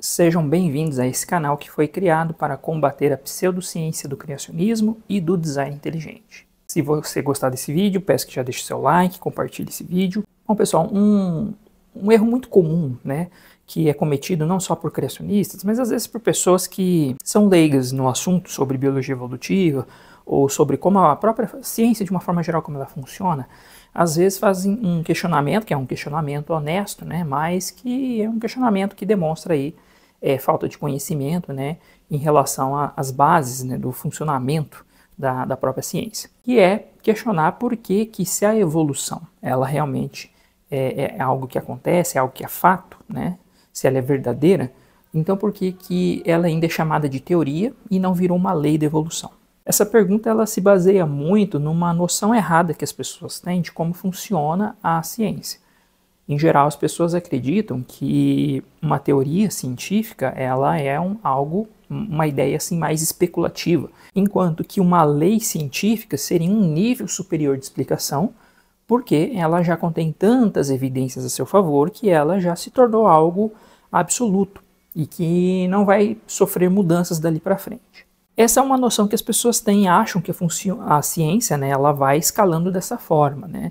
Sejam bem-vindos a esse canal que foi criado para combater a pseudociência do criacionismo e do design inteligente. Se você gostar desse vídeo, peço que já deixe seu like, compartilhe esse vídeo. Bom, pessoal, um erro muito comum, né, que é cometido não só por criacionistas, mas às vezes por pessoas que são leigas no assunto sobre biologia evolutiva ou sobre como a própria ciência, de uma forma geral, como ela funciona, às vezes fazem um questionamento, que é um questionamento honesto, né, mas que é um questionamento que demonstra aí falta de conhecimento, né, em relação às bases, né, do funcionamento da própria ciência, que é questionar por que se a evolução ela realmente é algo que acontece, é algo que é fato, né, se ela é verdadeira, então por que ela ainda é chamada de teoria e não virou uma lei da evolução? Essa pergunta ela se baseia muito numa noção errada que as pessoas têm de como funciona a ciência. Em geral, as pessoas acreditam que uma teoria científica ela é uma ideia assim, mais especulativa, enquanto que uma lei científica seria um nível superior de explicação, porque ela já contém tantas evidências a seu favor que ela já se tornou algo absoluto e que não vai sofrer mudanças dali para frente. Essa é uma noção que as pessoas têm e acham que a ciência, né, ela vai escalando dessa forma, né?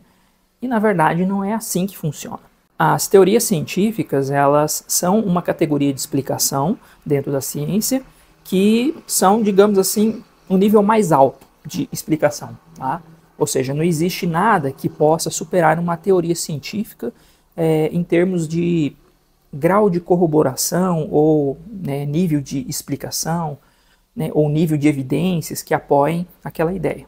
E na verdade não é assim que funciona. As teorias científicas, elas são uma categoria de explicação dentro da ciência que são, digamos assim, um nível mais alto de explicação, tá? Ou seja, não existe nada que possa superar uma teoria científica em termos de grau de corroboração ou, né, nível de explicação, né, ou nível de evidências que apoiem aquela ideia.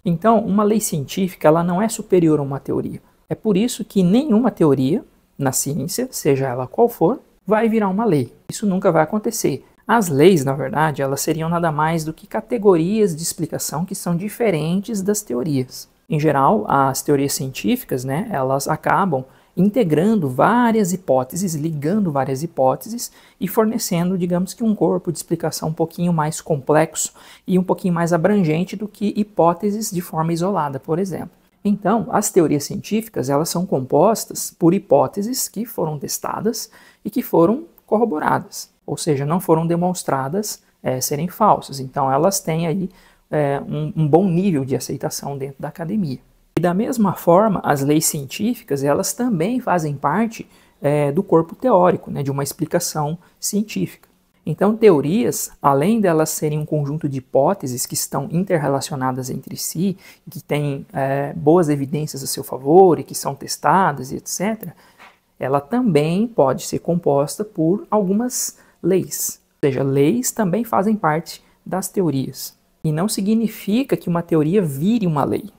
Então, uma lei científica ela não é superior a uma teoria. É por isso que nenhuma teoria na ciência, seja ela qual for, vai virar uma lei. Isso nunca vai acontecer. As leis, na verdade, elas seriam nada mais do que categorias de explicação que são diferentes das teorias. Em geral, as teorias científicas, né, elas acabam integrando várias hipóteses, ligando várias hipóteses e fornecendo, digamos que, um corpo de explicação um pouquinho mais complexo e um pouquinho mais abrangente do que hipóteses de forma isolada, por exemplo. Então, as teorias científicas elas são compostas por hipóteses que foram testadas e que foram corroboradas, ou seja, não foram demonstradas serem falsas. Então, elas têm aí um bom nível de aceitação dentro da academia. E da mesma forma, as leis científicas elas também fazem parte do corpo teórico, né, de uma explicação científica. Então, teorias, além delas serem um conjunto de hipóteses que estão interrelacionadas entre si, que têm boas evidências a seu favor e que são testadas e etc., ela também pode ser composta por algumas leis. Ou seja, leis também fazem parte das teorias. E não significa que uma teoria vire uma lei.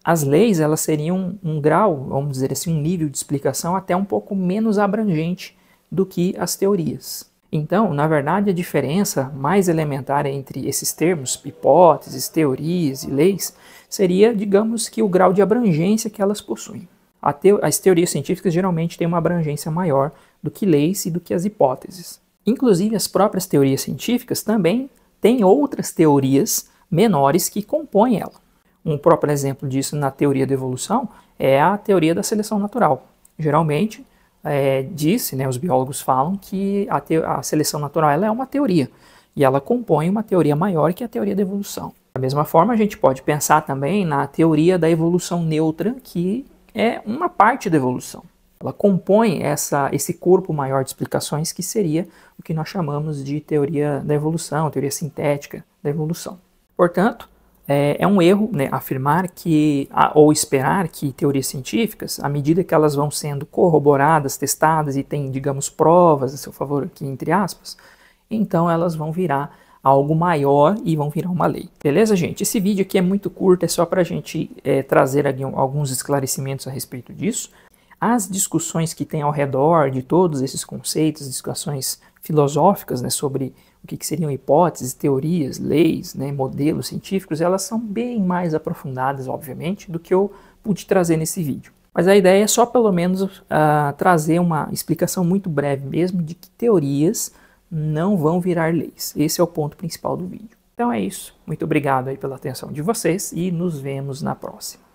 As leis elas seriam um grau, vamos dizer assim, um nível de explicação até um pouco menos abrangente do que as teorias. Então, na verdade, a diferença mais elementar entre esses termos, hipóteses, teorias e leis, seria, digamos que, o grau de abrangência que elas possuem. As teorias científicas geralmente têm uma abrangência maior do que leis e do que as hipóteses. Inclusive, as próprias teorias científicas também têm outras teorias menores que compõem ela. Um próprio exemplo disso na teoria da evolução é a teoria da seleção natural. Geralmente, os biólogos falam que a seleção natural ela é uma teoria e ela compõe uma teoria maior que a teoria da evolução. Da mesma forma, a gente pode pensar também na teoria da evolução neutra, que é uma parte da evolução. Ela compõe esse corpo maior de explicações que seria o que nós chamamos de teoria da evolução, teoria sintética da evolução. Portanto, é um erro, né, afirmar ou esperar que teorias científicas, à medida que elas vão sendo corroboradas, testadas e têm, digamos, provas a seu favor aqui, entre aspas, então elas vão virar algo maior e vão virar uma lei. Beleza, gente? Esse vídeo aqui é muito curto, é só para a gente trazer aqui alguns esclarecimentos a respeito disso. As discussões que tem ao redor de todos esses conceitos, discussões filosóficas, né, sobre o que seriam hipóteses, teorias, leis, né, modelos científicos, elas são bem mais aprofundadas, obviamente, do que eu pude trazer nesse vídeo. Mas a ideia é só pelo menos trazer uma explicação muito breve mesmo de que teorias não vão virar leis. Esse é o ponto principal do vídeo. Então é isso. Muito obrigado aí pela atenção de vocês e nos vemos na próxima.